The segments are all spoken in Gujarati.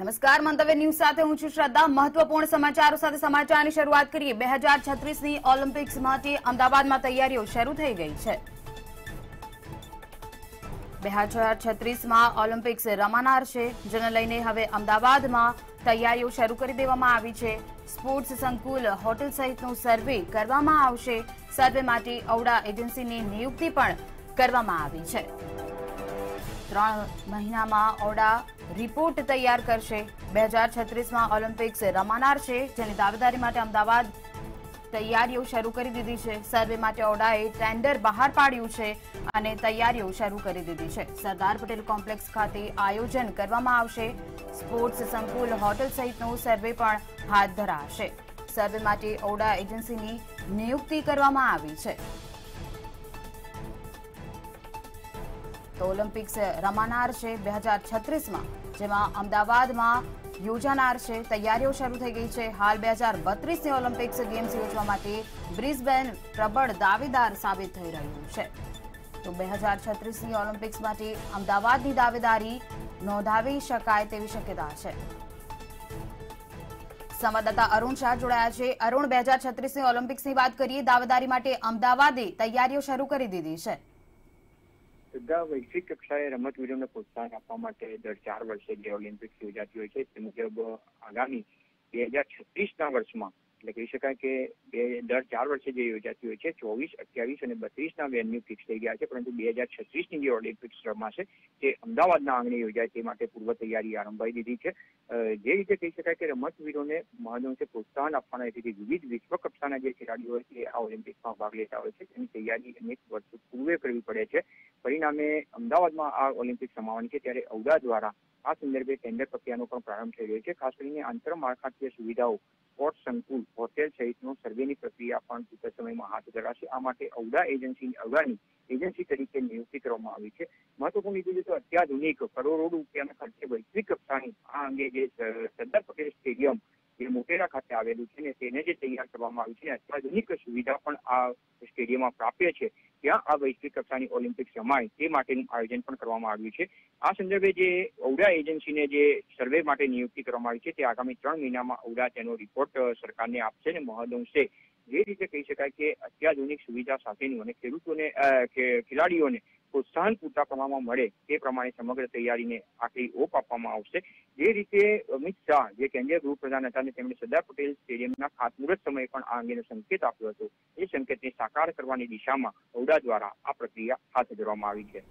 નમસ્કાર, મંતવ્ય ન્યૂઝ સાથે હું છું શ્રદ્ધા। મહત્વપૂર્ણ સમાચારો સાથે સમાચારની શરૂઆત કરીએ। 2036ની ઓલિમ્પિક્સ માટે અમદાવાદમાં તૈયારીઓ શરૂ થઈ ગઈ છે। 2036માં ઓલિમ્પિક્સ રમાનાર છે, જેને લઈને હવે અમદાવાદમાં તૈયારીઓ શરૂ કરી દેવામાં આવી છે। સ્પોર્ટ્સ સંકુલ, હોટેલ સહિતનું સર્વે કરવામાં આવશે। સર્વે માટે ઔડા એજન્સીની નિયુક્તિ પણ કરવામાં આવી છે। 3 મહિનામાં ઔડા રિપોર્ટ તૈયાર કરશે। 2036માં ઓલિમ્પિક્સ રમાનાર છે, જેની દાવેદારી માટે અમદાવાદ તૈયારીઓ શરૂ કરી દીધી છે। સર્વે માટે ઔડાએ ટેન્ડર બહાર પાડ્યું છે અને તૈયારીઓ શરૂ કરી દીધી છે। સરદાર પટેલ કોમ્પ્લેક્સ ખાતે આયોજન કરવામાં આવશે। સ્પોર્ટ્સ સંકુલ, હોટેલ સહિતનું સર્વે પણ હાથ ધરાશે। સર્વે માટે ઔડા એજન્સીની નિયુક્તિ કરવામાં આવી છે। તો ઓલિમ્પિક્સ રમાનાર છે 2036માં, જેમાં અમદાવાદમાં યોજાનાર છે। તૈયારીઓ શરૂ થઈ ગઈ છે। હાલ 2032ની ઓલિમ્પિક્સ ગેમ્સ યોજવા માટે બ્રિસ્બેન પ્રબળ દાવેદાર સાબિત થઈ રહ્યું છે। તો 2036ની ઓલિમ્પિક્સ માટે અમદાવાદની દાવેદારી નોંધાવી શકાય તેવી શક્યતા છે। સંવાદદાતા અરુણ શાહ જોડાયા છે। અરુણ, 2036ની ઓલિમ્પિક્સની વાત કરીએ, દાવેદારી માટે અમદાવાદે તૈયારીઓ શરૂ કરી દીધી છે। વૈશ્વિક કક્ષાએ રમતવીરોને પ્રોત્સાહન આપવા માટે દર 4 વર્ષે જે ઓલિમ્પિક્સ યોજાતી હોય છે, તે મુજબ આગામી 2036ના વર્ષમાં, એટલે કહી શકાય કે દર 4 વર્ષે જે યોજાતી હોય છે, 24, 28 અને 32ના વેન્યુ ફિક્સ થઈ ગયા છે, પરંતુ 2036ની જે ઓલિમ્પિક્સ રમાશે તે અમદાવાદના આંગણે યોજાય તે માટે પૂર્વ તૈયારી આરંભાઈ દીધી છે। જે રીતે કહી શકાય કે રમતવીરોને મહદઅંશે પ્રોત્સાહન આપવાના હેતુથી વિવિધ વિશ્વ કક્ષાના જે ખેલાડીઓ હોય તે આ ઓલિમ્પિક્સમાં ભાગ લેતા હોય છે, તેની તૈયારી અનેક વર્ષો પૂર્વે કરવી પડે છે। પરિણામે અમદાવાદમાં આ ઓલિમ્પિક્સ રમાવાની છે, ત્યારે ઔડા દ્વારા આ સંદર્ભે ટેન્ડર પ્રક્રિયાનો પણ પ્રારંભ થઈ રહ્યો છે। ખાસ કરીને આંતરમાળખાકીય સુવિધાઓ, સ્પોર્ટ્સ સંકુલ, હોટેલ સહિતનો સર્વેની પ્રક્રિયા પણ ટૂંક સમયમાં હાથ ધરાશે। આ માટે ઔડાની એજન્સી તરીકે નિયુક્તિ કરવામાં આવી છે। મહત્વપૂર્ણ રીતે તો અત્યાધુનિક કરોડો રૂપિયાના ખર્ચે વૈશ્વિક કક્ષાની આ અંગે જે સરદાર પટેલ સ્ટેડિયમ જે મોટેરા ખાતે આવેલું છે ને તેને જે તૈયાર કરવામાં આવ્યું છે, અત્યાધુનિક સુવિધા પણ આ સ્ટેડિયમમાં પ્રાપ્ય છે। ત્યાં આ વૈશ્વિક કક્ષાની ઓલિમ્પિક્સ રમાય તે માટેનું આયોજન પણ કરવામાં આવ્યું છે। આ સંદર્ભે જે ઔડા એજન્સીને જે સર્વે માટે નિયુક્તિ કરવામાં આવી છે, તે આગામી 3 મહિનામાં ઔડા તેનો રિપોર્ટ સરકારને આપશે ને મહદઅંશે જે રીતે કહી શકાય કે અત્યાધુનિક સુવિધા સાથેનું અને ખેલાડીઓને પ્રોત્સાહન પૂરતા પ્રમાણમાં મળે તે પ્રમાણે સમગ્ર તૈયારીને આખરી ઓપ આપવામાં આવશે। જે રીતે અમિત શાહ જે કેન્દ્રીય ગૃહપ્રધાન હતા, તેમણે સરદાર પટેલ સ્ટેડિયમના ખાતમુહૂર્ત સમયે પણ આ અંગેનો સંકેત આપ્યો હતો। એ સંકેતને સાકાર કરવાની દિશામાં ઔડા દ્વારા આ પ્રક્રિયા હાથ ધરવામાં આવી છે।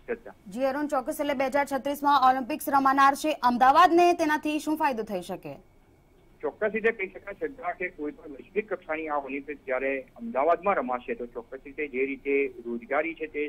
જી અરુણ, ચોક્કસ, એટલે 2036માં ઓલિમ્પિક્સ રમાનાર છે, અમદાવાદને તેનાથી શું ફાયદો થઈ શકે? ચોક્કસ રીતે કહી શકાય શ્રદ્ધા કે કોઈ પણ વૈશ્વિક કક્ષાની આ ઓલિમ્પિક્સ જયારે અમદાવાદમાં રમાશે તો ચોક્કસ રીતે જે રીતે રોજગારી છે તે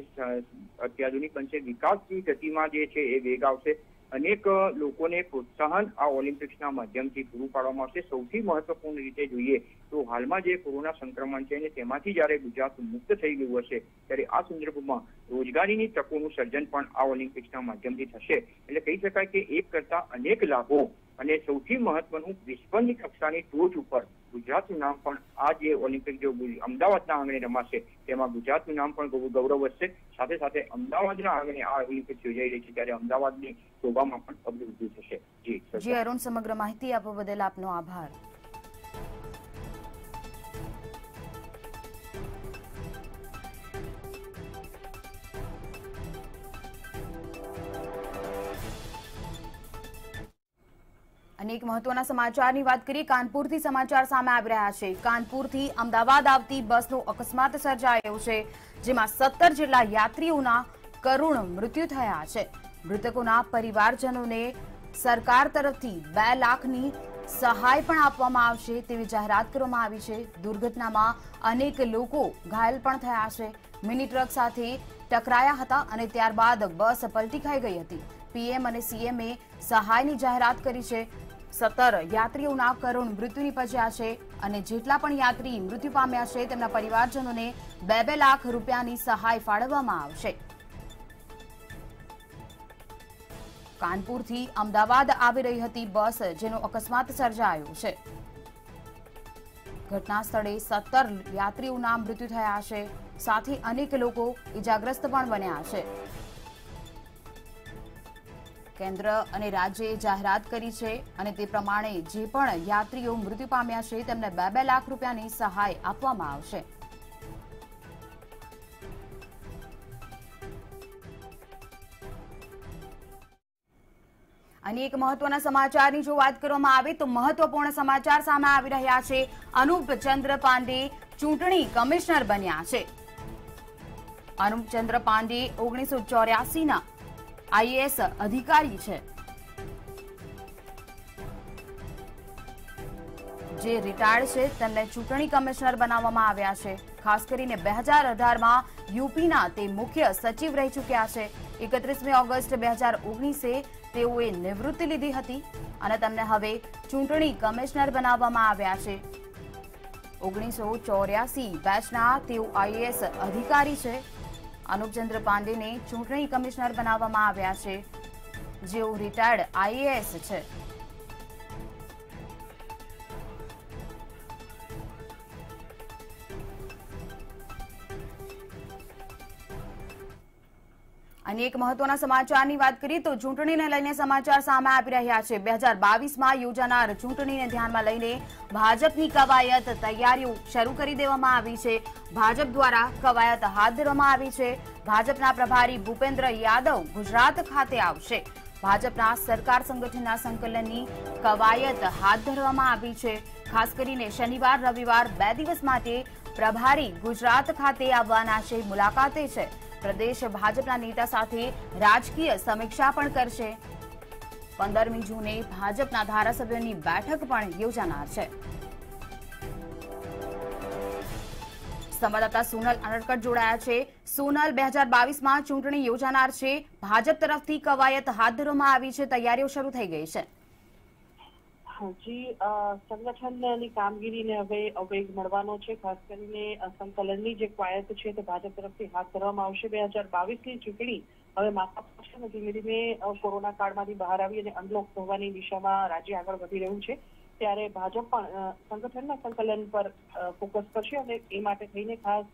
અત્યાધુનિક બનશે, વિકાસની ગતિમાં જે છે એ વેગ આવશે, અનેક લોકોને પ્રોત્સાહન આ ઓલિમ્પિક્સના માધ્યમથી પૂરું પાડવામાં આવશે। સૌથી મહત્વપૂર્ણ રીતે જોઈએ તો હાલમાં જે કોરોના સંક્રમણ છે અને તેમાંથી જયારે ગુજરાત મુક્ત થઈ ગયું હશે, ત્યારે આ સંદર્ભમાં રોજગારીની તકોનું સર્જન પણ આ ઓલિમ્પિક્સના માધ્યમથી થશે। એટલે કહી શકાય કે એક કરતા અનેક લાભો અને સૌથી મહત્વનું વિશ્વની કક્ષાની ટોચ ઉપર ગુજરાતનું નામ પણ આ જે ઓલિમ્પિક જો અમદાવાદના આંગણે રમાશે તેમાં ગુજરાતનું નામ પણ ગૌરવ વધશે। સાથે સાથે અમદાવાદના આંગણે આ ઓલિમ્પિક્સ યોજાઈ રહી છે, ત્યારે અમદાવાદની શોભામાં પણ અભિવૃદ્ધિ થશે। જી અરુણ, સમગ્ર માહિતી આપવા બદલ આપનો આભાર। અનેક મહત્વના સમાચારની વાત કરીએ। કાનપુરથી સમાચાર સામે આવી રહ્યા છે। કાનપુરથી અમદાવાદ આવતી બસનો અકસ્માત સર્જાયો છે, જેમાં 17 જેટલા યાત્રીઓના કરુણ મૃત્યુ થયા છે। મૃતકોના પરિવારજનોને સરકાર તરફથી 2 લાખની સહાય પણ આપવામાં આવશે તેવી જાહેરાત કરવામાં આવી છે। દુર્ઘટનામાં અનેક લોકો ઘાયલ પણ થયા છે। મિની ટ્રક સાથે ટકરાયા હતા અને ત્યારબાદ બસ પલટી ખાઈ ગઈ હતી। પીએમ અને સીએમએ સહાયની જાહેરાત કરી છે। 17 યાત્રીઓના કરુણ મૃત્યુ નિપજ્યા છે અને જેટલા પણ યાત્રી મૃત્યુ પામ્યા છે તેમના પરિવારજનોને 2 લાખ રૂપિયાની સહાય ફાળવવામાં આવશે। કાનપુરથી અમદાવાદ આવી રહી હતી બસ, જેનો અકસ્માત સર્જાયો છે। ઘટના સ્થળે 17 યાત્રીઓના મૃત્યુ થયા છે, સાથે અનેક લોકો ઇજાગ્રસ્ત પણ બન્યા છે। કેન્દ્ર અને રાજ્યે જાહેરાત કરી છે અને તે પ્રમાણે જે પણ યાત્રીઓ મૃત્યુ પામ્યા છે તેમને 2-2 લાખ રૂપિયાની સહાય આપવામાં આવશે. અને એક મહત્વના સમાચારની જો વાત કરવામાં આવે તો મહત્વપૂર્ણ સમાચાર સામે આવી રહ્યા છે. અનુપચંદ્ર પાંડે ચૂંટણી કમિશનર બન્યા છે. અનુપચંદ્ર પાંડે 1984ના આઈએએસ અધિકારી છે, જે રિટાયર્ડ છે. તેમને ચૂંટણી કમિશનર બનાવવામાં આવ્યા છે. ખાસ કરીને 2018માં યુપીના તે મુખ્ય સચિવ રહી ચૂક્યા છે. 31મી ઓગસ્ટ 2019 તેઓએ નિવૃત્તિ લીધી હતી અને તેમને હવે ચૂંટણી કમિશનર બનાવવામાં આવ્યા છે. 1984 બેચના તેઓ આઈએએસ અધિકારી છે. અનુપચંદ્ર પાંડેને ચૂંટણી કમિશનર બનાવવામાં આવ્યા છે, જેઓ રિટાયર્ડ આઈએએસ છે. અને એક મહત્વના સમાચારની વાત કરીએ તો ચૂંટણીને લઈને સમાચાર સામે આવી રહ્યા છે. 2022માં યોજાનાર ચૂંટણીને ધ્યાનમાં લઈને ભાજપની કવાયત તૈયારીઓ શરૂ કરી દેવામાં આવી છે. ભાજપ દ્વારા કવાયત હાથ ધરવામાં આવી છે. ભાજપના પ્રભારી ભૂપેન્દ્ર યાદવ ગુજરાત ખાતે આવશે. ભાજપના સરકાર સંગઠનના સંકલનની કવાયત હાથ ધરવામાં આવી છે. ખાસ કરીને શનિવાર રવિવાર 2 દિવસ માટે પ્રભારી ગુજરાત ખાતે આવવાના છે, મુલાકાતે છે. પ્રદેશ ભાજપના નેતા સાથે રાજકીય સમીક્ષા પણ કરશે. 15મી જૂને ભાજપના ધારાસભ્યોની બેઠક પણ યોજાનાર છે. સંવાદદાતા સોનલ અનડકટ જોડાયા છે. સોનલ, 2022માં ચૂંટણી યોજાનાર છે. ભાજપ તરફથી કવાયત હાથ ધરવામાં આવી છે, તૈયારીઓ શરૂ થઈ ગઈ છે. જી, સંગઠનની કામગીરીને હવે વેગ મળવાનો છે. ખાસ કરીને સંકલનની જે કવાયત છે તે ભાજપ તરફથી હાથ ધરવામાં આવશે. 2022ની ચૂંટણી હવે માથા પર છે. ધીમે ધીમે કોરોના કાળમાંથી બહાર આવી અને અનલોક થવાની દિશામાં રાજ્ય આગળ વધી રહ્યું છે. ત્યારે ભાજપ પણ સંગઠનના સંકલન પર ફોકસ કરશે અને એ માટે થઈને ખાસ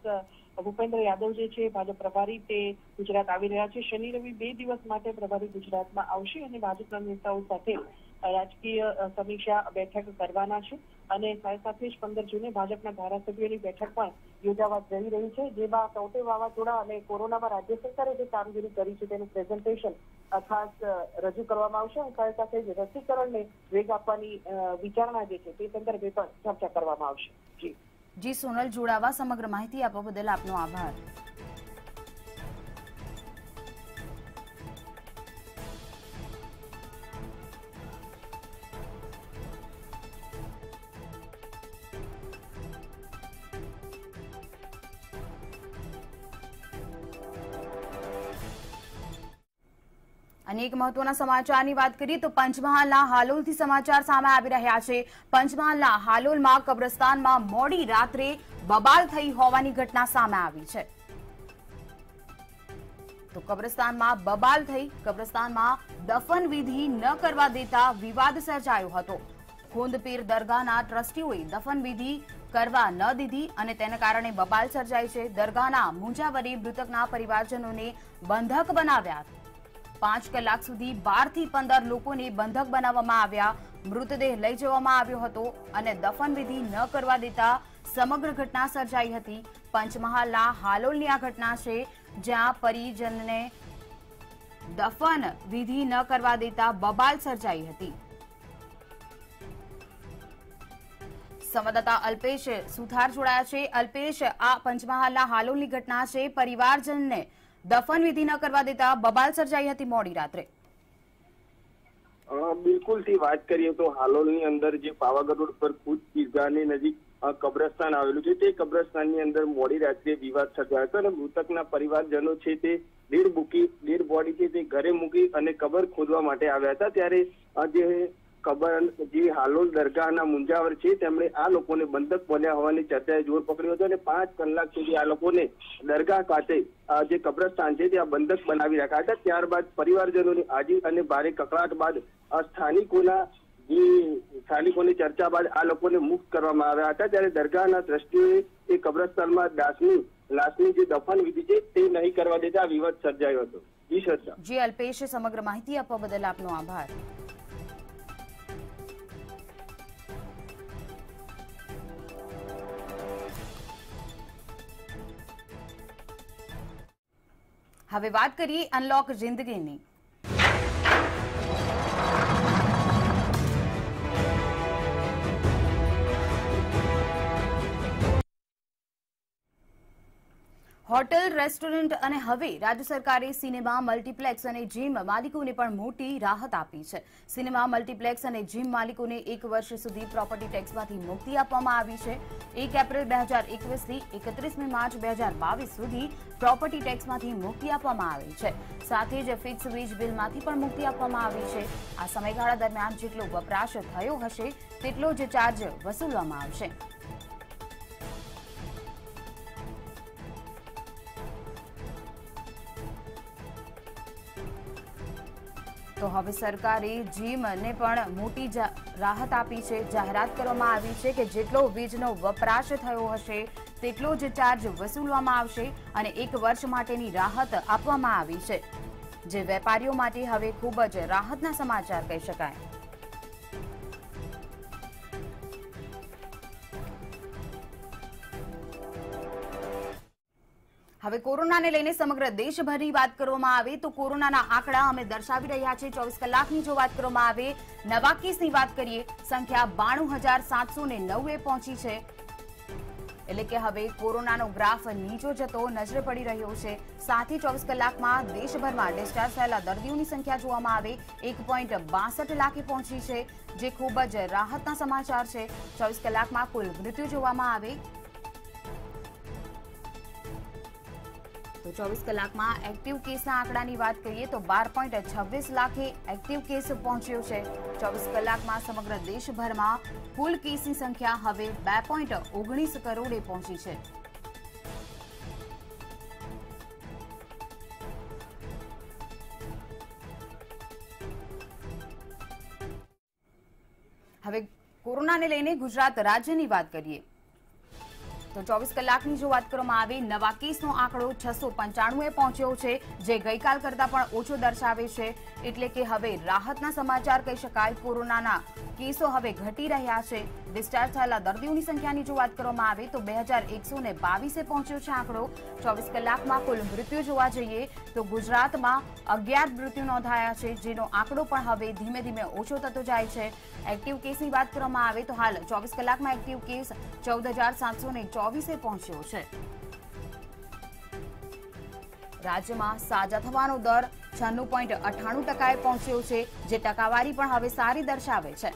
ભૂપેન્દ્ર યાદવ જે છે ભાજપ પ્રભારી, તે ગુજરાત આવી રહ્યા છે. શનિ રવિ 2 દિવસ માટે પ્રભારી ગુજરાતમાં આવશે અને ભાજપના નેતાઓ સાથે રાજકીય સમીક્ષા બેઠક કરવાના છે. અને સાથે જ 15 જૂને ભાજપના ધારાસભ્યોની બેઠક પણ યોજાવા જઈ રહી છે, જેમાં ટોટે વાવાઝોડા અને કોરોનામાં રાજ્ય સરકારે જે કામગીરી કરી છે તેનું પ્રેઝન્ટેશન ખાસ રજૂ કરવામાં આવશે. અને સાથે જ રસીકરણને વેગ આપવાની વિચારણા જે છે તે સંદર્ભે પણ ચર્ચા કરવામાં આવશે. જી સોનલ, જોડાવા સમગ્ર માહિતી આપવા બદલ આપનો આભાર. અને એક મહત્વના સમાચારની વાત કરીએ તો પંચમહાલના હાલોલથી સમાચાર સામે આવી રહ્યા છે. પંચમહાલના હાલોલમાં કબ્રસ્તાનમાં મોડી રાત્રે બબાલ થઈ હોવાની ઘટના સામે આવી છે. તો કબ્રસ્તાનમાં બબાલ થઈ, કબ્રસ્તાનમાં દફન વિધિ ન કરવા દેતા વિવાદ સર્જાયો હતો. ખોંદપીર દરગાહના ટ્રસ્ટીઓએ દફન વિધિ કરવા ન દીધી અને તેને કારણે બબાલ સર્જાઈ છે. દરગાહના મુંજાવરે મૃતકના પરિવારજનોને બંધક બનાવ્યા. 5 કલાક સુધી 12 થી 15 લોકોને બંધક બનાવવામાં આવ્યા. મૃતદેહ લઈ જવામાં આવ્યો હતો અને દફન વિધિ ન કરવા દેતા સમગ્ર ઘટના સર્જાઈ હતી. પંચમહાલના હાલોલની આ ઘટના છે, જ્યાં પરિજનને દફન વિધિ ન કરવા દેતા બબાલ સર્જાઈ હતી. સંવાદદાતા અલ્પેશ સુથાર જોડાયા છે. અલ્પેશ, આ પંચમહાલના હાલોલની ઘટના છે, પરિવારજનને દફન વિધિ ન કરવા દેતા બબાલ સર્જાઈ હતી મોડી રાત્રે. બિલકુલ થી વાત કરીએ તો હાલોલની અંદર જે પાવાગઢ રોડ પર ખુદ પીરગાહની નજીક કબ્રસ્તાન આવેલું છે, તે કબ્રસ્તાનની અંદર મોડી રાત્રે વિવાદ સર્જાયો હતો અને મૃતકના પરિવારજનો છે તે ડેડ બોડી છે તે ઘરે મૂકી અને કબર ખોદવા માટે આવ્યા હતા. ત્યારે જે હાલોલ દરગાહના મુંજાવર છે તેમણે આ લોકોને બંધક બન્યા હોવાની ચર્ચાએ જોર પકડ્યો હતો અને 5 કલાક સુધી આ લોકોને દરગાહ ખાતે જે કબ્રસ્તાન છે ત્યાં બંધક બનાવી રાખ્યા હતા. ત્યારબાદ પરિવારજનોની હાજરી અને ભારે કકળાટ બાદ સ્થાનિકોની ચર્ચા બાદ આ લોકોને મુક્ત કરવામાં આવ્યા હતા. ત્યારે દરગાહના ટ્રસ્ટીઓએ એ કબ્રસ્તાનમાં લાશની જે દફન વિધિ છે તે નહીં કરવા દેતા વિવાદ સર્જાયો હતો. જી શ્રદ્ધા. જી અલ્પેશ, સમગ્ર માહિતી આપવા બદલ આપનો આભાર. હવે વાત કરીએ અનલોક જિંદગીની. હોટેલ, રેસ્ટોરન્ટ અને હવે રાજ્ય સરકારે સિનેમા, મલ્ટીપ્લેક્સ અને જીમ માલિકોને પણ મોટી રાહત આપી છે. સિનેમા, મલ્ટીપ્લેક્સ અને જીમ માલિકોને 1 વર્ષ સુધી પ્રોપર્ટી ટેક્સમાંથી મુક્તિ આપવામાં આવી છે. 1 એપ્રિલ 2021 થી 31 માર્ચ 2022 સુધી પ્રોપર્ટી ટેક્સમાંથી મુક્તિ આપવામાં આવી છે. સાથે જ ફિક્સ વીજ બિલમાંથી પણ મુક્તિ આપવામાં આવી છે. આ સમયગાળા દરમિયાન જેટલો વપરાશ થયો હશે તેટલો જ ચાર્જ વસૂલવામાં આવશે. તો હવે સરકારે જીમને પણ મોટી રાહત આપી છે. જાહેરાત કરવામાં આવી છે કે જેટલો વીજનો વપરાશ થયો હશે તેટલો જ ચાર્જ વસૂલવામાં આવશે અને 1 વર્ષ માટેની રાહત આપવામાં આવી છે, જે વેપારીઓ માટે હવે ખૂબ જ રાહતના સમાચાર કહી શકાય. હવે કોરોનાને લઈને સમગ્ર દેશભરની વાત કરવામાં આવે તો કોરોનાના આંકડા અમે દર્શાવી રહ્યા છે. 24 કલાકની જો વાત કરવામાં આવે, નવા કેસની વાત કરીએ, સંખ્યા 92,709 પહોંચી છે. એટલે કે હવે કોરોનાનો ગ્રાફ નીચો જતો નજરે પડી રહ્યો છે. સાથે 24 કલાકમાં દેશભરમાં ડિસ્ચાર્જ થયેલા દર્દીઓની સંખ્યા જોવામાં આવે 1.62 લાખે પહોંચી છે, જે ખૂબ જ રાહતના સમાચાર છે. 24 કલાકમાં કુલ મૃત્યુ જોવામાં આવે તો 24 કલાકમાં એક્ટિવ કેસના આંકડાની વાત કરીએ તો 12.26 લાખે એક્ટિવ કેસ પહોંચ્યો છે. 24 કલાકમાં સમગ્ર દેશભરમાં કુલ કેસની સંખ્યા હવે 2.19 કરોડે પહોંચી છે. હવે કોરોનાને લઈને ગુજરાત રાજ્યની વાત કરીએ તો 24 કલાકની જો વાત કરવામાં આવે, નવા કેસનો આંકડો 695 પહોંચ્યો છે, જે ગઈકાલ કરતા પણ ઓછો દર્શાવે છે. એટલે કે હવે રાહતના સમાચાર કહી શકાય. કોરોનાના કેસો હવે ઘટી રહ્યા છે. ડિસ્ચાર્જ થયેલા દર્દીઓની સંખ્યાની જો વાત કરવામાં આવે તો 2122 પહોંચ્યો છે આંકડો. 24 કલાકમાં કુલ મૃત્યુ જોવા જઈએ તો ગુજરાતમાં 11 મૃત્યુ નોંધાયા છે, જેનો આંકડો પણ હવે ધીમે ધીમે ઓછો થતો જાય છે. એક્ટિવ કેસની વાત કરવામાં આવે તો હાલ 24 કલાકમાં એક્ટિવ કેસ 14,724 પહોંચ્યો છે. રાજ્યમાં સાજા થવાનો દર 96.98% પહોંચ્યો છે, જે ટકાવારી પણ હવે સારી દર્શાવે છે.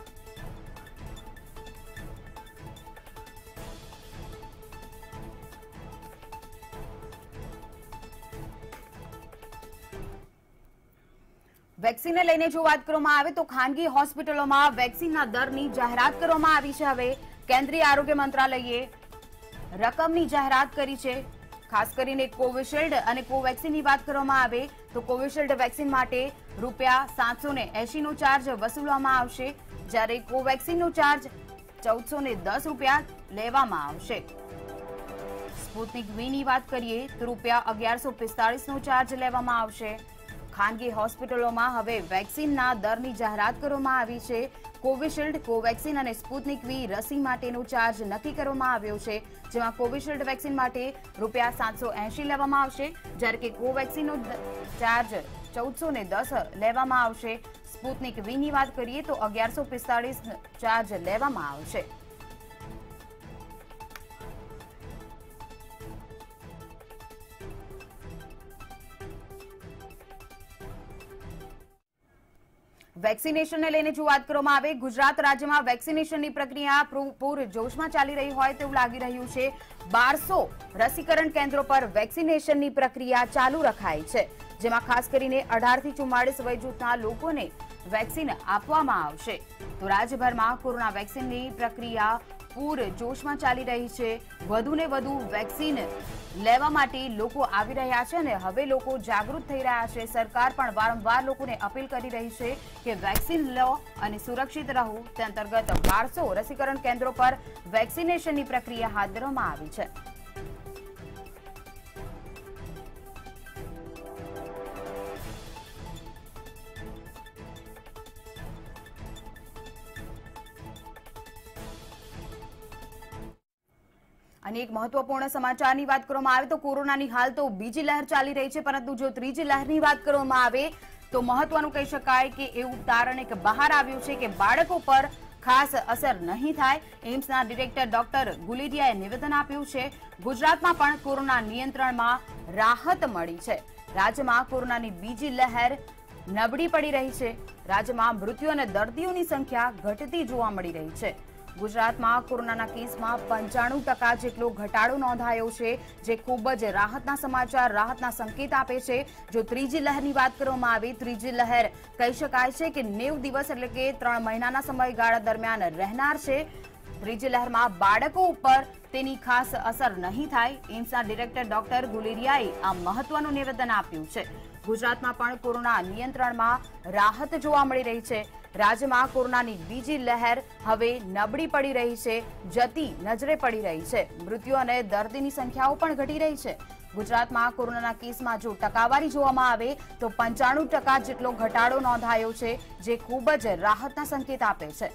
વેક્સિનને લઈને જો વાત કરવામાં આવે તો ખાનગી હોસ્પિટલોમાં વેક્સિનના દરની જાહેરાત કરવામાં આવી છે. હવે કેન્દ્રીય આરોગ્ય મંત્રાલયે રકમની જાહેરાત કરી છે. ખાસ કરીને કોવિશિલ્ડ અને કોવેક્સિનની વાત કરવામાં આવે તો કોવિશિલ્ડ વેક્સિન માટે ₹780 નો ચાર્જ વસૂલવામાં આવશે, જ્યારે કોવેક્સિનનો ચાર્જ ₹1410 લેવામાં આવશે. સ્પુતનિક વીની વાત કરીએ તો ₹1145 નો ચાર્જ લેવામાં આવશે. ખાનગી હોસ્પિટલોમાં હવે વેક્સિનના દરની જાહેરાત કરવામાં આવી છે. કોવિશિલ્ડ, કોવેક્સિન અને સ્પુતનિક વી રસી માટેનો ચાર્જ નક્કી કરવામાં આવ્યો છે, જેમાં કોવિશિલ્ડ વેક્સિન માટે ₹780 લેવામાં આવશે, જ્યારે કે કોવેક્સિનનો ચાર્જ ₹1410 લેવામાં આવશે. સ્પુતનિક વીની વાત કરીએ તો ₹1145 ચાર્જ લેવામાં આવશે. વેક્સિનેશનને લઈને જો વાત કરવામાં આવે, ગુજરાત રાજ્યમાં વેક્સિનેશનની પ્રક્રિયા પૂરજોશમાં ચાલી રહી હોય તેવું લાગી રહ્યું છે. 1200 રસીકરણ કેન્દ્રો પર વેક્સિનેશનની પ્રક્રિયા ચાલુ રખાઈ છે, જેમાં ખાસ કરીને 18 થી 44 વય જૂથના લોકોને વેક્સિન આપવામાં આવશે. તો રાજ્યભરમાં કોરોના વેક્સિનની પ્રક્રિયા પૂરજોશમાં ચાલી રહી છે. વધુને વધુ વેક્સિન લેવા માટે લોકો આવી રહ્યા છે અને હવે લોકો જાગૃત થઈ રહ્યા છે. સરકાર પણ વારંવાર લોકોને અપીલ કરી રહી છે કે વેક્સિન લો અને સુરક્ષિત રહો. તે અંતર્ગત 1200 રસીકરણ કેન્દ્રો પર વેક્સિનેશનની પ્રક્રિયા હાથ ધરવામાં આવી છે. અને એક મહત્વપૂર્ણ સમાચારની વાત કરવામાં આવે તો કોરોનાની હાલ તો બીજી લહેર ચાલી રહી છે, પરંતુ જો ત્રીજી લહેરની વાત કરવામાં આવે તો મહત્વનું કહી શકાય કે એવું તારણ એક બહાર આવ્યું છે કે બાળકો પર ખાસ અસર નહીં થાય. એમ્સના ડિરેક્ટર ડોક્ટર ગુલેરિયાએ નિવેદન આપ્યું છે. ગુજરાતમાં પણ કોરોના નિયંત્રણમાં રાહત મળી છે. રાજ્યમાં કોરોનાની બીજી લહેર નબળી પડી રહી છે. રાજ્યમાં મૃત્યુ અને દર્દીઓની સંખ્યા ઘટતી જોવા મળી રહી છે. ગુજરાતમાં કોરોનાના કેસમાં 95% જેટલો ઘટાડો નોંધાયો છે, જે ખૂબ જ રાહતના સમાચાર, રાહતના સંકેત આપે છે. જો ત્રીજી લહેરની વાત કરવામાં આવે, ત્રીજી લહેર કહી શકાય છે કે 90 દિવસ એટલે કે 3 મહિનાના સમયગાળા દરમિયાન રહેનાર છે. ત્રીજી લહેરમાં બાળકો ઉપર તેની ખાસ અસર નહીં થાય. એમ્સના ડિરેક્ટર ડોક્ટર ગુલેરિયાએ આ મહત્વનું નિવેદન આપ્યું છે. ગુજરાતમાં પણ કોરોના નિયંત્રણમાં રાહત જોવા મળી રહી છે. રાજ્યમાં કોરોનાની બીજી લહેર હવે નબળી પડી રહી છે, જતી નજરે પડી રહી છે. મૃત્યુ અને દર્દીની સંખ્યાઓ પણ ઘટી રહી છે. ગુજરાતમાં કોરોનાના કેસમાં જો ટકાવારી જોવામાં આવે તો 95% જેટલો ઘટાડો નોંધાયો છે, જે ખૂબ જ રાહતના સંકેત આપે છે.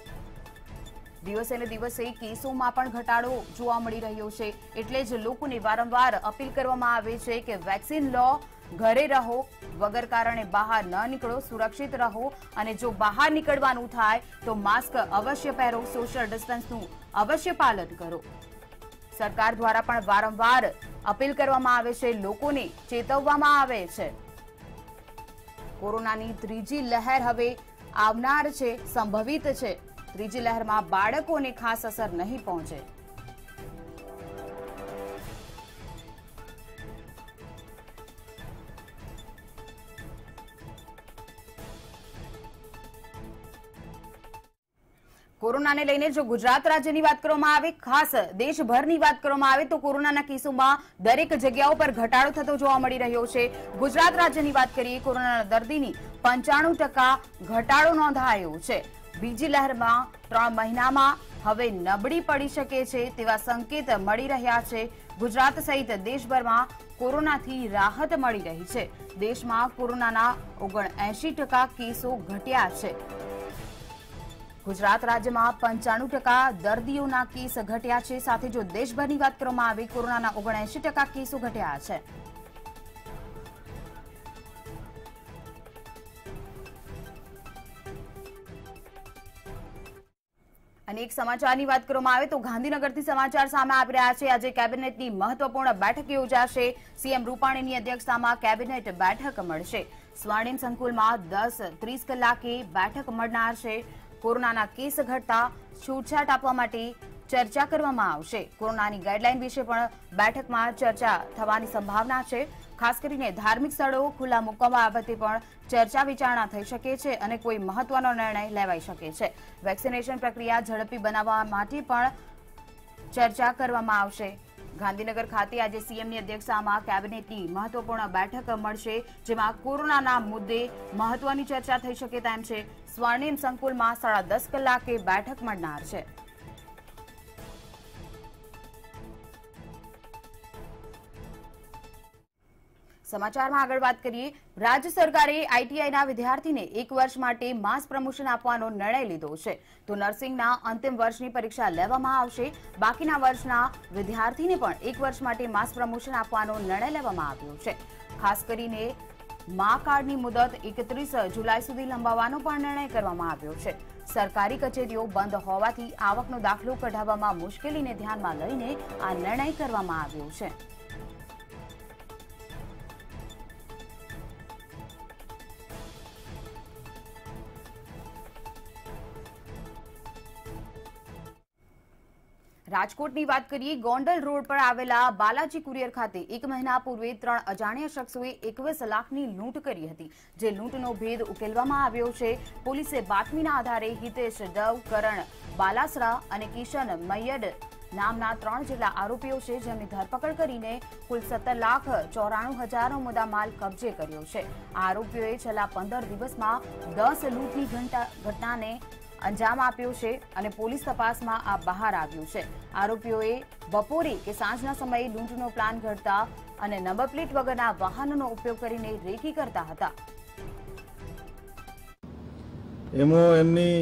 દિવસે ને દિવસે કેસોમાં પણ ઘટાડો જોવા મળી રહ્યો છે. એટલે જ લોકોને વારંવાર અપીલ કરવામાં આવે છે કે વેક્સિન લો, ઘરે રહો, વગર કારણે બહાર ન નીકળો, સુરક્ષિત રહો અને જો બહાર નીકળવાનું થાય તો માસ્ક અવશ્ય પહેરો, સોશિયલ ડિસ્ટન્સનું અવશ્ય પાલન કરો. સરકાર દ્વારા પણ વારંવાર અપીલ કરવામાં આવે છે, લોકોને ચેતવવામાં આવે છે. કોરોનાની ત્રીજી લહેર હવે આવનાર છે, સંભવિત છે. ત્રીજી લહેરમાં બાળકોને ખાસ અસર નહીં પહોંચે. કોરોનાને લઈને જો ગુજરાત રાજ્યની વાત કરવામાં આવે, ખાસ દેશભરની વાત કરવામાં આવે તો કોરોનાના કેસોમાં દરેક જગ્યાઓ પર ઘટાડો થતો જોવા મળી રહ્યો છે. ગુજરાત રાજ્યની વાત કરીએ, કોરોનાના દર્દીની 95% ઘટાડો નોંધાયો છે. બીજી લહેરમાં 3 મહિનામાં હવે નબળી પડી શકે છે તેવા સંકેત મળી રહ્યા છે. ગુજરાત સહિત દેશભરમાં કોરોનાથી રાહત મળી રહી છે. દેશમાં કોરોનાના 79% કેસો ઘટ્યા છે. ગુજરાત રાજ્યમાં 95% દર્દીઓના કેસ ઘટ્યા છે. સાથે જો દેશભરની વાત કરવામાં આવે, કોરોનાના 79% કેસો ઘટ્યા છે. અને એક સમાચારની વાત કરવામાં આવે તો ગાંધીનગરથી સમાચાર સામે આવી રહ્યા છે. આજે કેબિનેટની મહત્વપૂર્ણ બેઠક યોજાશે. સીએમ રૂપાણીની અધ્યક્ષતામાં કેબિનેટ બેઠક મળશે. સ્વર્ણિમ સંકુલમાં 10:30 કલાકે બેઠક મળનાર છે. કોરોનાના કેસ ઘટતા છૂટછાટ આપવા માટે ચર્ચા કરવામાં આવશે. કોરોનાની ગાઈડલાઈન વિશે પણ બેઠકમાં ચર્ચા થવાની સંભાવના છે. ખાસ કરીને ધાર્મિક સ્થળો ખુલ્લા મૂકવા બાબતે પણ ચર્ચા વિચારણા થઈ શકે છે અને કોઈ મહત્વનો નિર્ણય લેવાઈ શકે છે. વેક્સિનેશન પ્રક્રિયા ઝડપી બનાવવા માટે પણ ચર્ચા કરવામાં આવશે. ગાંધીનગર ખાતે આજે સીએમની અધ્યક્ષતામાં કેબિનેટની મહત્વપૂર્ણ બેઠક મળશે, જેમાં કોરોનાના મુદ્દે મહત્વની ચર્ચા થઈ શકે તેમ છે. સ્વર્ણિમ સંકુલમાં 10:30 કલાકે બેઠક મળનાર છે. સમાચારમાં આગળ વાત કરીએ, રાજ્ય સરકારે આઈટીઆઈના વિદ્યાર્થીને 1 વર્ષ માટે માસ પ્રમોશન આપવાનો નિર્ણય લીધો છે. તો નર્સિંગના અંતિમ વર્ષની પરીક્ષા લેવામાં આવશે. બાકીના વર્ષના વિદ્યાર્થીને પણ 1 વર્ષ માટે માસ પ્રમોશન આપવાનો નિર્ણય લેવામાં આવ્યો છે. ખાસ કરીને મા કાર્ડની મુદત 31 જુલાઈ સુધી લંબાવવાનો પણ નિર્ણય કરવામાં આવ્યો છે. સરકારી કચેરીઓ બંધ હોવાથી આવકનો દાખલો કઢાવવામાં મુશ્કેલીને ધ્યાનમાં લઈને આ નિર્ણય કરવામાં આવ્યો છે. રાજકોટની વાત કરીએ, ગોંડલ રોડ પર આવેલા બાલાજી કુરિયર ખાતે 1 મહિના પૂર્વે 3 અજાણ્યા શખ્સોએ 21 લાખની લૂંટ કરી હતી, જે લૂંટનો ભેદ ઉકેલવામાં આવ્યો છે. પોલીસે બાતમીના આધારે હિતેશ ડવ, કરણ બાલાસરા અને કિશન મૈયડ નામના 3 જેટલા આરોપીઓ છે, જેમની ધરપકડ કરીને કુલ 17,94,000નો મુદ્દામાલ કબજે કર્યો છે. આ આરોપીઓએ છેલ્લા 15 દિવસમાં 10 લૂંટની ઘટનાને અંજામ આપ્યો છે અને પોલીસ તપાસમાં આ બહાર આવ્યું છે. આરોપીઓએ બપોરે કે સાંજના સમયે લૂંટનો પ્લાન ઘડતા અને નંબર પ્લેટ વગરના વાહનોનો ઉપયોગ કરીને રેકી કરતા હતા. એમાં એમની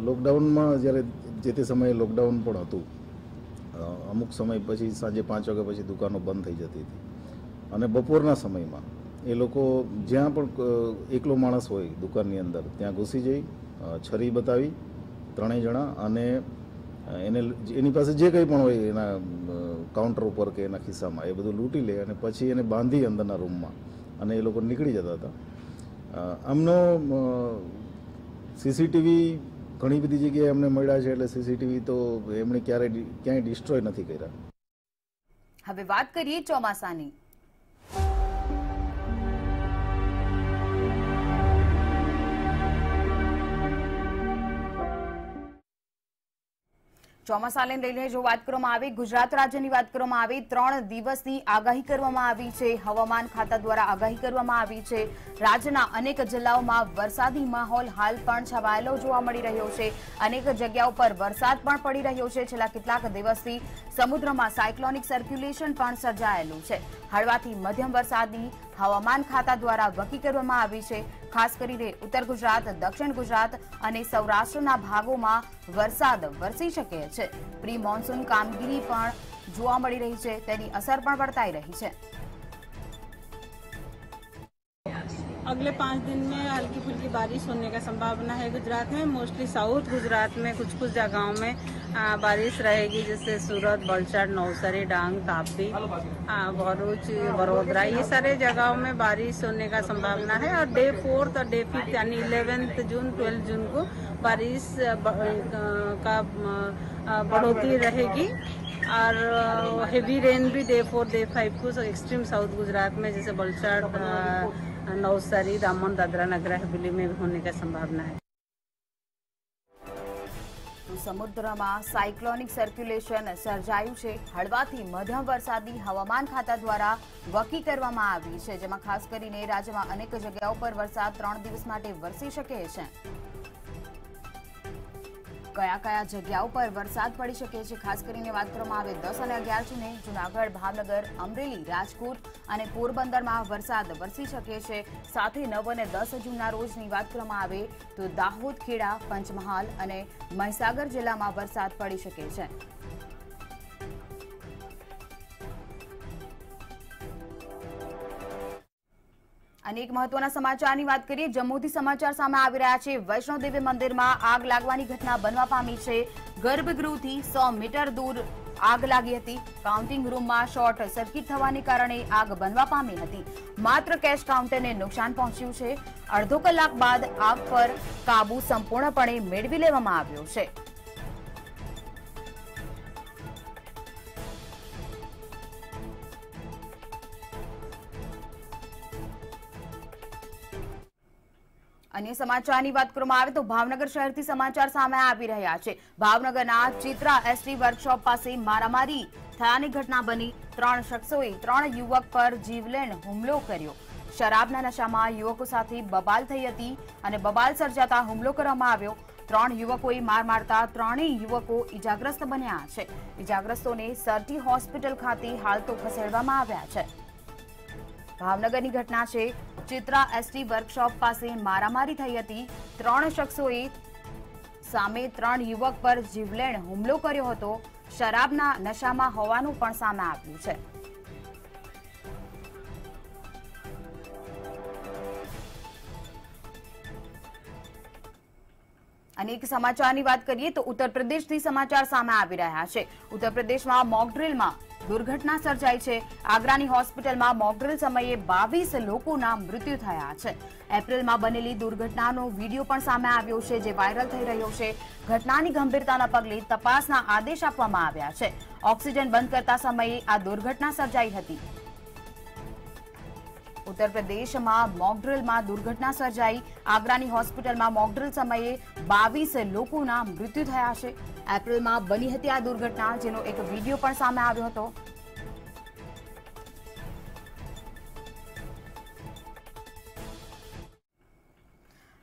લોકડાઉનમાં જ્યારે જે તે સમયે લોકડાઉન પણ હતું, અમુક સમય પછી સાંજે 5 વાગ્યા પછી દુકાનો બંધ થઈ જતી હતી અને બપોરના સમયમાં એ લોકો જ્યાં પણ એકલો માણસ હોય દુકાનની અંદર ત્યાં ઘૂસી જઈ છરી બતાવી ત્રણેય જણા અને એની પાસે જે કંઈ પણ હોય એના કાઉન્ટર ઉપર કે એના ખિસ્સામાં એ બધું લૂંટી લે અને પછી એને બાંધી અંદરના રૂમમાં અને એ લોકો નીકળી જતા હતા. આમનો સીસીટીવી ઘણી બધી જગ્યાએ અમને મળ્યા છે, એટલે સીસીટીવી તો એમણે ક્યાંય ડિસ્ટ્રોય નથી કર્યા. હવે વાત કરીએ ચોમાસાની. ચોમાસાને લઈને જો વાત કરવામાં આવે, ગુજરાત રાજ્યની વાત કરવામાં આવે, 3 દિવસની આગાહી કરવામાં આવી છે. હવામાન ખાતા દ્વારા આગાહી કરવામાં આવી છે. રાજ્યના અનેક જિલ્લાઓમાં વરસાદી માહોલ હાલ પણ છવાયેલો જોવા મળી રહ્યો છે. અનેક જગ્યાઓ પર વરસાદ પણ પડી રહ્યો છે. છેલ્લા કેટલાક દિવસથી સમુદ્રમાં સાયક્લોનિક સર્ક્યુલેશન પણ સર્જાયેલું છે. હળવાથી મધ્યમ વરસાદની હવામાન ખાતા દ્વારા વકી કરવામાં આવી છે. ખાસ કરીને ઉત્તર ગુજરાત, દક્ષિણ ગુજરાત અને સૌરાષ્ટ્રના ભાગોમાં વરસાદ વરસી શકે છે. પ્રી મોન્સૂન કામગીરી પણ જોવા મળી રહી છે, તેની અસર પણ વર્તાઈ રહી છે. अगले 5 दिन में हल्की फुल्की बारिश होने का संभावना है गुजरात में. मोस्टली साउथ गुजरात में कुछ जगहों में बारिश रहेगी, जैसे सूरत, वलसाड, नवसारी, डांग, तापी, भरूच, वडोदरा, ये सारे जगहों में बारिश होने का संभावना है. और डे 4th और डे 5th यानी 11th जून 12 जून को बारिश का बढ़ोतरी रहेगी. और हेवी रेन भी डे 4 डे 5 को एक्सट्रीम साउथ गुजरात में जैसे वलसाड, नवसारी, दामन, दादरा नगर हवेली में होने का संभावना है. સમુદ્રમાં સાયક્લોનિક સર્ક્યુલેશન સર્જાયું છે. હળવાથી મધ્યમ વરસાદની હવામાન ખાતા દ્વારા વકી કરવામાં આવી છે, જેમાં ખાસ કરીને રાજ્યમાં અનેક જગ્યાઓ પર વરસાદ 3 દિવસ માટે વરસી શકે છે. કયા કયા જગ્યાઓ પર વરસાદ પડી શકે છે, ખાસ કરીને વાત કરવામાં આવે 10 અને 11 જૂને જૂનાગઢ, ભાવનગર, અમરેલી, રાજકોટ અને પોરબંદરમાં વરસાદ વરસી શકે છે. સાથે 9 અને 10 જૂનના રોજની વાત કરવામાં આવે તો દાહોદ, ખેડા, પંચમહાલ અને મહીસાગર જિલ્લામાં વરસાદ પડી શકે છે. અનેક મહત્વના સમાચારની વાત કરીએ. જમ્મુથી સમાચાર સામે આવી રહ્યા છે. વૈષ્ણોદેવી મંદિરમાં આગ લાગવાની ઘટના બનવા પામી છે. ગર્ભગૃહથી 100 મીટર દૂર આગ લાગી હતી. કાઉન્ટિંગ રૂમમાં શોર્ટ સર્કિટ થવાને કારણે આગ બનવા પામી હતી. માત્ર કેશ કાઉન્ટરને નુકસાન પહોંચ્યું છે. અડધો કલાક બાદ આગ પર કાબુ સંપૂર્ણપણે મેળવી લેવામાં આવ્યો છે. અન્ય સમાચારની વાત કરવામાં આવે તો ભાવનગર શહેરથી સમાચાર સામે આવી રહ્યા છે. ભાવનગરના ચિત્રા એસટી વર્કશોપ પાસે મારામારી થયાની ઘટના બની. 3 શખ્સોએ 3 યુવક પર જીવલેણ હુમલો કર્યો. શરાબના નશામાં યુવકો સાથે બબાલ થઈ હતી અને બબાલ સર્જાતા હુમલો કરવામાં આવ્યો. 3 યુવકોએ માર મારતા 3 યુવકો ઇજાગ્રસ્ત બન્યા છે. ઇજાગ્રસ્તોને સરટી હોસ્પિટલ ખાતે હાલ તો ખસેડવામાં આવ્યા છે. ભાવનગરની ઘટના છે. ચિત્રા એસટી વર્કશોપ પાસે મારામારી થઈ હતી. 3 શખ્સોએ સામે 3 યુવક પર જીવલેણ હુમલો કર્યો હતો. શરાબના નશામાં હોવાનું પણ સામે આવ્યું છે. અનેક સમાચારની વાત કરીએ તો ઉત્તર પ્રદેશથી સમાચાર સામે આવી રહ્યા છે. ઉત્તર પ્રદેશમાં મોકડ્રીલમાં દુર્ઘટના સર્જાઈ છે. આગ્રાની હોસ્પિટલમાં મોકડ્રીલ સમયે 22 લોકોના મૃત્યુ થયા છે. એપ્રિલમાં બનેલી દુર્ઘટનાનો વિડીયો પણ સામે આવ્યો છે, જે વાયરલ થઈ રહ્યો છે. ઘટનાની ગંભીરતાના પગલે તપાસના આદેશ આપવામાં આવ્યા છે. ઓક્સિજન બંધ કરતા સમયે આ દુર્ઘટના સર્જાઈ હતી. ઉત્તર પ્રદેશમાં મોકડ્રીલમાં દુર્ઘટના સર્જાઈ. આગ્રાની હોસ્પિટલમાં મોકડ્રીલ સમયે 22 લોકોના મૃત્યુ થયા છે. એપ્રિલમાં બની હતી આ દુર્ઘટના, જેનો એક વિડીયો પણ સામે આવ્યો હતો.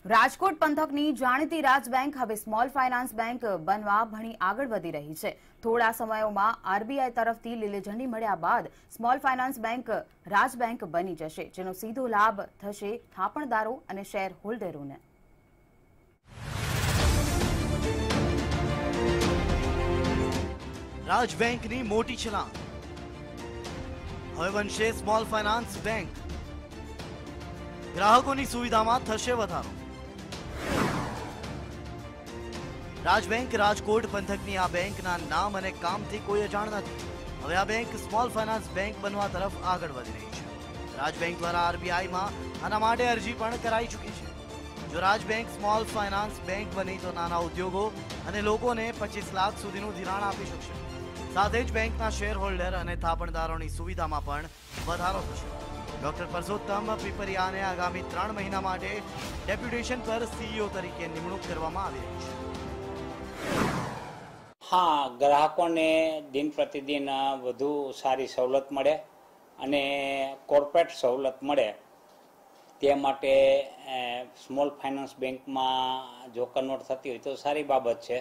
રાજકોટ પંથકની જાણીતી રાજ બેંક હવે સ્મોલ ફાઇનાન્સ બેંક બનવા ઘણી આગળ વધી રહી છે. થોડા સમયોમાં આરબીઆઈ તરફથી લીલી ઝંડી મળ્યા બાદ સ્મોલ ફાઇનાન્સ બેંક રાજ બેંક બની જશે, જેનો સીધો લાભ થશે થાપણદારો અને શેર હોલ્ડરોને. રાજ બેંકની મોટી છલાંગ, હવે બનશે સ્મોલ ફાઇનાન્સ બેંક, ગ્રાહકોની સુવિધામાં થશે વધારો। રાજ બેંક રાજકોટ પંથકની આ બેંકના નામ અને કામથી કોઈ અજાણ નથી। હવે આ બેંક સ્મોલ ફાઇનાન્સ બેંક બનવા તરફ આગળ વધી રહી છે। રાજ બેંક દ્વારા આરબીઆઈમાં આના માટે અરજી પણ કરાઈ ચૂકી છે। જો રાજ બેંક સ્મોલ ફાઇનાન્સ બેંક બની તો નાના ઉદ્યોગો અને લોકોને 25 લાખ સુધીનું ધિરાણ આપી શકશે। સાથે જ બેંકના શેર હોલ્ડર અને થાપણદારોની સુવિધામાં પણ વધારો થશે। ડોક્ટર પરસોત્તમ પીપરિયાને આગામી 3 મહિના માટે ડેપ્યુટેશન પર સીઈઓ તરીકે નિમણૂક કરવામાં આવી રહી છે। हाँ, ग्राहकोने दिन प्रतिदिन વધુ સારી સવલત મળે અને કોર્પોરેટ સવલત મળે તે માટે સ્મોલ ફાઇનાન્સ બેંકમાં જો કન્વર્ટ થતી હોય તો સારી બાબત છે।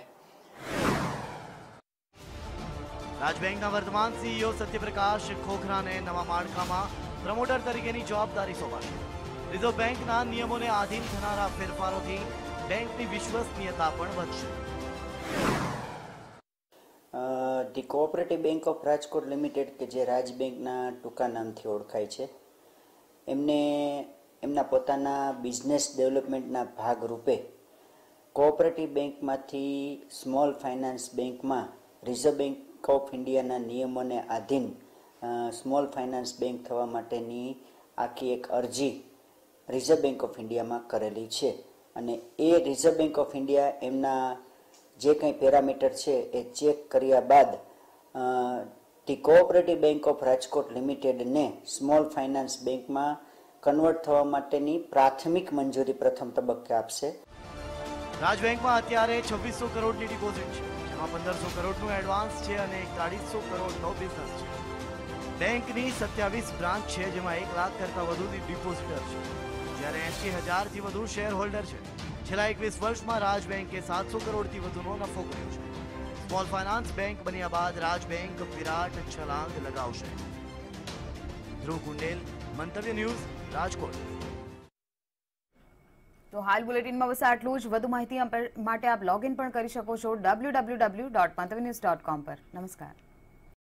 રાજ બેંકના વર્તમાન સીઈઓ સત્યપ્રકાશ ખોખરાને નવા માળખામાં પ્રમોટર તરીકેની જવાબદારી સોંપાશે। રિઝર્વ બેંકના નિયમોને આધીન થનારા ફેરફારોથી બેંકની વિશ્વસનીયતા પણ વધશે। The cooperative bank of Rajkot limited કે જે રાજ બેંકના ટૂંકા નામથી ઓળખાય છે, એમને એમના પોતાના બિઝનેસ ડેવલપમેન્ટના ભાગરૂપે કોઓપરેટિવ બેંકમાંથી સ્મોલ ફાઇનાન્સ બેંકમાં રિઝર્વ બેંક ઓફ ઇન્ડિયાના નિયમોને આધીન સ્મોલ ફાઇનાન્સ બેંક થવા માટેની આખી એક અરજી રિઝર્વ બેંક ઓફ ઇન્ડિયામાં કરેલી છે અને એ રિઝર્વ બેંક ઓફ ઇન્ડિયા એમના જે કંઈ પેરામીટર છે એ ચેક કર્યા બાદ the cooperative bank of Rajkot લિમિટેડને સ્મોલ ફાઇનાન્સ બેંકમાં કન્વર્ટ થવા માટેની પ્રાથમિક મંજૂરી પ્રથમ તબક્કે આપશે। રાજ બેંકમાં અત્યારે 2600 કરોડની ડિપોઝિટ છે, જેમાં 1500 કરોડનું એડવાન્સ છે અને 4100 કરોડનો બિઝનેસ છે। બેંકની 27 બ્રાન્ચ છે, જેમાં 1 લાખ કરતાં વધુ ડિપોઝિટર છે, જ્યારે 80,000થી વધુ શેર હોલ્ડર છે। છેલ્લા 21 વર્ષમાં રાજ બેંકે 700 કરોડથી વધુનો નફો કર્યો છે। સ્મોલ ફાઇનાન્સ બેંક બન્યા બાદ રાજ બેંક વિરાટ છલાંગ લગાવશે। ધ્રુવ કુંડેલ, મંતવ્ય ન્યૂઝ, રાજકોટ। તો હાલ બુલેટિનમાં બસ આટલું જ। વધુ માહિતી માટે આપ લોગ ઇન પણ કરી શકો છો www.mantavynews.com પર। નમસ્કાર।